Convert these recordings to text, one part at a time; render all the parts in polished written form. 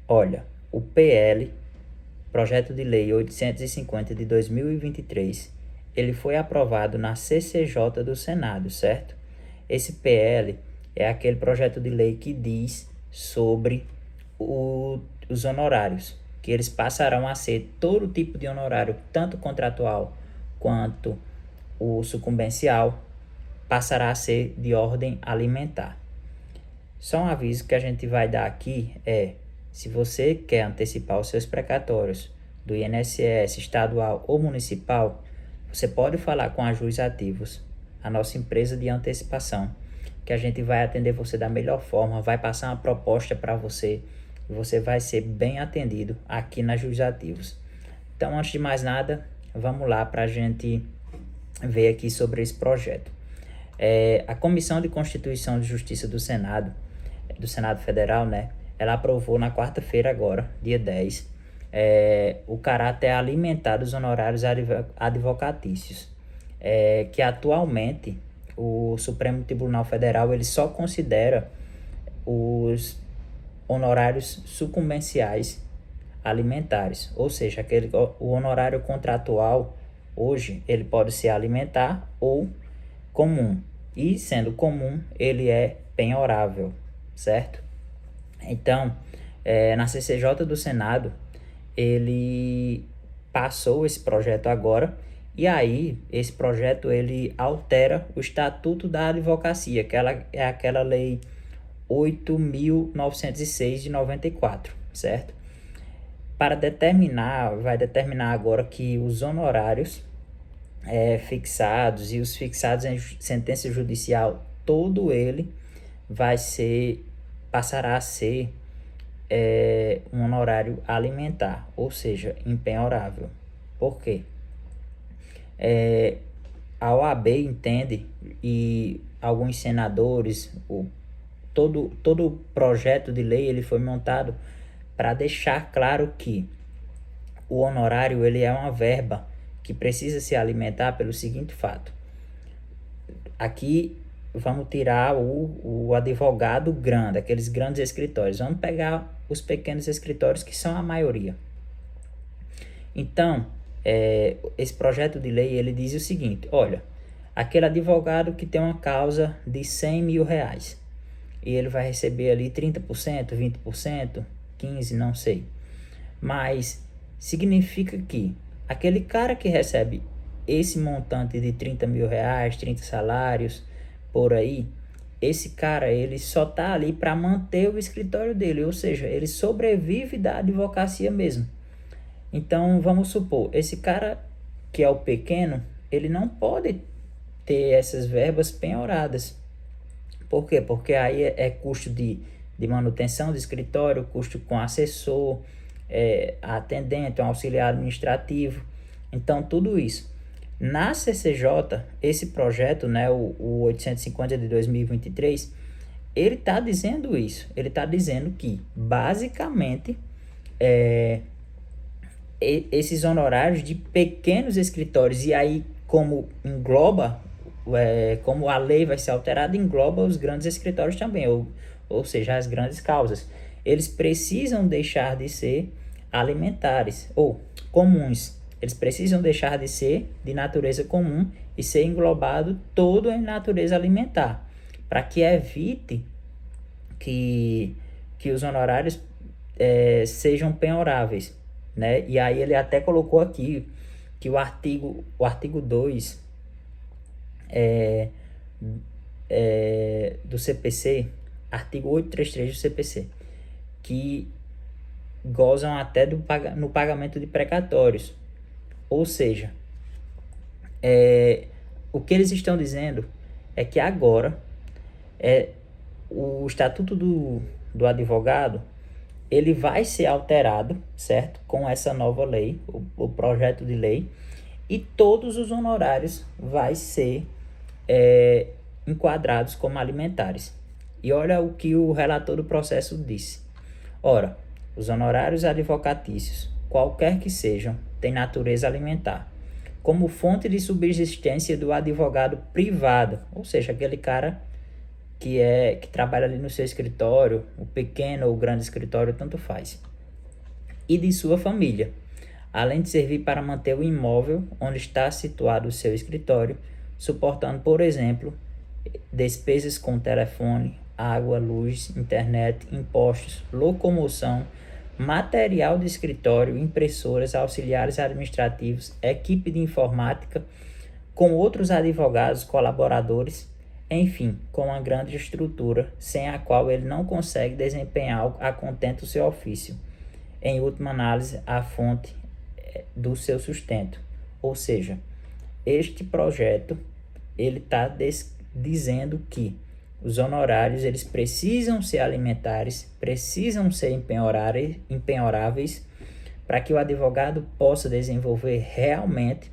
Olha, o PL, Projeto de Lei 850 de 2023, ele foi aprovado na CCJ do Senado, certo? Esse PL é aquele projeto de lei que diz sobre os honorários, que eles passarão a ser todo tipo de honorário, tanto contratual quanto o sucumbencial, passará a ser de ordem alimentar. Só um aviso que a gente vai dar aqui é: se você quer antecipar os seus precatórios do INSS estadual ou municipal, você pode falar com a Juiz Ativos, a nossa empresa de antecipação, que a gente vai atender você da melhor forma, vai passar uma proposta para você e você vai ser bem atendido aqui na Juiz Ativos. Então, antes de mais nada, vamos lá para a gente ver aqui sobre esse projeto. A Comissão de Constituição e Justiça do Senado Federal, né, ela aprovou na quarta-feira agora, dia 10, o caráter alimentar dos honorários advocatícios, que atualmente o Supremo Tribunal Federal ele só considera os honorários sucumbenciais alimentares, ou seja, o honorário contratual hoje ele pode ser alimentar ou comum, e sendo comum ele é penhorável, certo? Então, na CCJ do Senado ele passou esse projeto agora, e aí esse projeto ele altera o Estatuto da Advocacia, que ela é aquela lei 8.906 de 94, certo? Vai determinar agora que os honorários fixados e os fixados em sentença judicial, todo ele passará a ser um honorário alimentar, ou seja, impenhorável. Por quê? A OAB entende, e alguns senadores, todo projeto de lei ele foi montado para deixar claro que o honorário ele é uma verba que precisa se alimentar pelo seguinte fato. Aqui vamos tirar o advogado grande, aqueles grandes escritórios. Vamos pegar os pequenos escritórios, que são a maioria. Então, esse projeto de lei ele diz o seguinte: olha, aquele advogado que tem uma causa de 100 mil reais, e ele vai receber ali 30%, 20%, 15%, não sei. Mas significa que aquele cara que recebe esse montante de 30 mil reais, 30 salários, por aí, esse cara ele só tá ali para manter o escritório dele, ou seja, ele sobrevive da advocacia mesmo. Então, vamos supor, esse cara que é o pequeno, ele não pode ter essas verbas penhoradas. Por quê? Porque aí é custo de manutenção do escritório, custo com assessor, atendente, um auxiliar administrativo. Então, tudo isso. Na CCJ, esse projeto, né, o 850 de 2023, ele está dizendo isso. Ele está dizendo que, basicamente, esses honorários de pequenos escritórios, e aí como engloba, como a lei vai ser alterada, engloba os grandes escritórios também, ou seja, as grandes causas, eles precisam deixar de ser alimentares ou comuns. Eles precisam deixar de ser de natureza comum e ser englobado todo em natureza alimentar, para que evite que os honorários sejam penhoráveis, né? E aí ele até colocou aqui que o artigo 2 do CPC, artigo 833 do CPC, que gozam até no pagamento de precatórios. Ou seja, o que eles estão dizendo é que agora o estatuto do advogado ele vai ser alterado, certo? Com essa nova lei, o projeto de lei, e todos os honorários vai ser enquadrados como alimentares. E olha o que o relator do processo disse. Ora, os honorários advocatícios, qualquer que sejam, têm natureza alimentar, como fonte de subsistência do advogado privado, ou seja, aquele cara que trabalha ali no seu escritório, o pequeno ou o grande escritório, tanto faz, e de sua família, além de servir para manter o imóvel onde está situado o seu escritório, suportando, por exemplo, despesas com telefone, água, luz, internet, impostos, locomoção, material de escritório, impressoras, auxiliares administrativos, equipe de informática, com outros advogados, colaboradores, enfim, com uma grande estrutura, sem a qual ele não consegue desempenhar a contento o seu ofício. Em última análise, a fonte do seu sustento. Ou seja, este projeto ele está dizendo que os honorários eles precisam ser alimentares, precisam ser empenhoráveis para que o advogado possa desenvolver realmente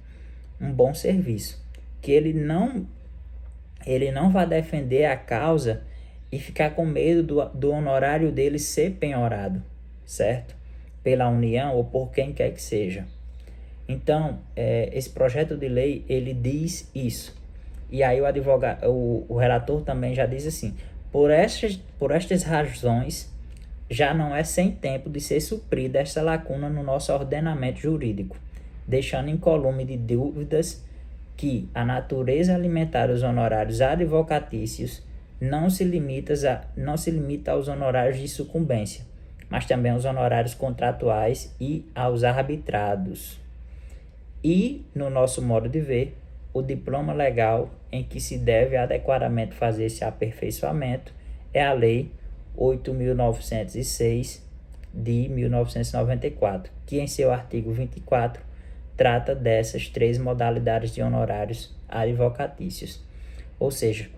um bom serviço, que ele não vai defender a causa e ficar com medo do honorário dele ser penhorado, certo? Pela União ou por quem quer que seja. Então, esse projeto de lei, ele diz isso. E aí o relator também já diz assim, por estas razões, já não é sem tempo de ser suprida esta lacuna no nosso ordenamento jurídico, deixando incólume de dúvidas que a natureza alimentar dos honorários advocatícios não se limita aos honorários de sucumbência, mas também aos honorários contratuais e aos arbitrados. E, no nosso modo de ver, o diploma legal em que se deve adequadamente fazer esse aperfeiçoamento é a Lei 8.906 de 1994, que em seu artigo 24 trata dessas 3 modalidades de honorários advocatícios. Ou seja,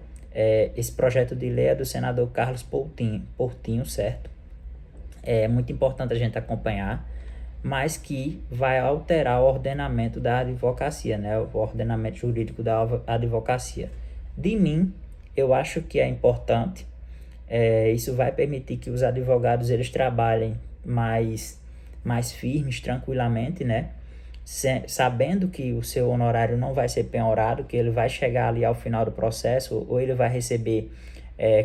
esse projeto de lei é do senador Carlos Portinho, certo? É muito importante a gente acompanhar, mas que vai alterar o ordenamento da advocacia, né? O ordenamento jurídico da advocacia. De mim, eu acho que é importante, isso vai permitir que os advogados eles trabalhem mais firmes, tranquilamente, né? Sabendo que o seu honorário não vai ser penhorado, que ele vai chegar ali ao final do processo, ou ele vai receber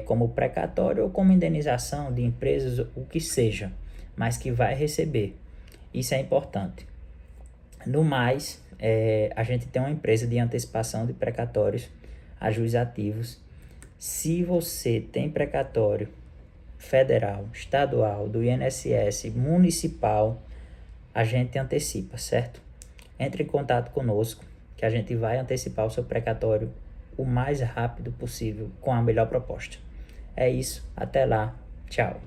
como precatório ou como indenização de empresas, o que seja, mas que vai receber. Isso é importante. No mais, a gente tem uma empresa de antecipação de precatórios ajuizativos. Se você tem precatório federal, estadual, do INSS, municipal, a gente antecipa, certo? Entre em contato conosco, que a gente vai antecipar o seu precatório o mais rápido possível com a melhor proposta. É isso, até lá, tchau.